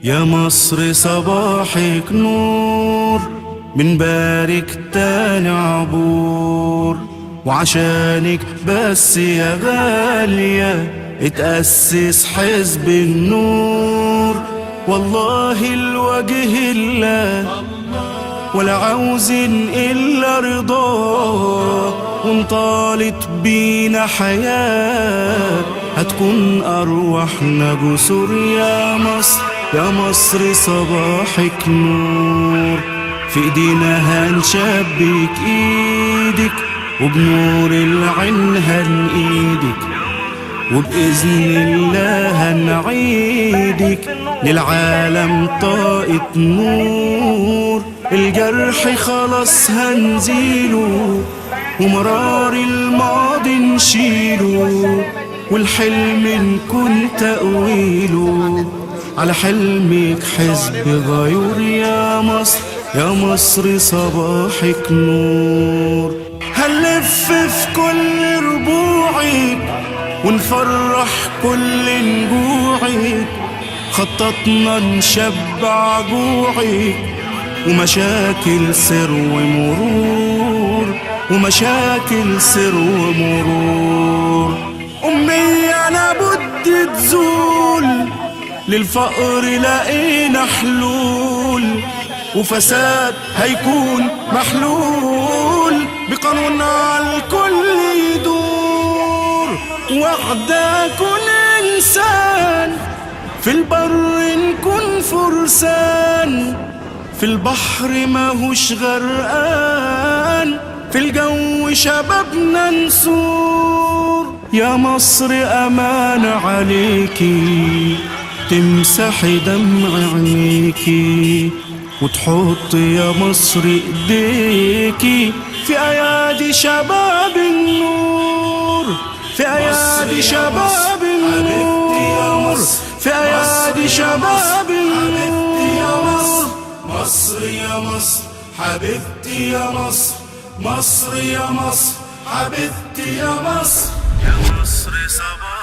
يا مصر صباحك نور، بنبارك تاني عبور، وعشانك بس يا غالية اتأسس حزب النور. والله الوجه الله ولا عاوزين إلا رضاه، وانطالت بينا حياة هتكون أرواحنا جسور. يا مصر يا مصر صباحك نور، في ايدينا هنشبك ايدك، وبنور العين هنقيدك، وبإذن الله هنعيدك للعالم طاقة نور. الجرح خلاص هنزيله، ومرار الماضي نشيله، والحلم نكون تأويله على حلمك حزب غيور. يا مصر يا مصر صباحك نور، هنلف في كل ربوعك ونفرح كل نجوعك، خططنا نشبع جوعك، ومشاكل سر ومرور، ومشاكل سر ومرور. أمنية لابد تزول، للفقر لقينا حلول، وفساد هيكون محلول بقانون على الكل يدور. وحدة كن إنسان، في البر نكون فرسان، في البحر ماهوش غرقان، في الجو شبابنا نسور. يا مصر أمان عليكي تمسحي دمع عينيكي، وتحط يا مصر ايديكي في ايادي شباب النور، في ايادي شباب النور، في ايادي شباب النور. مصر يا مصر حبيبتي يا مصر، مصر يا مصر حبيبتي يا مصر. يا مصر صباح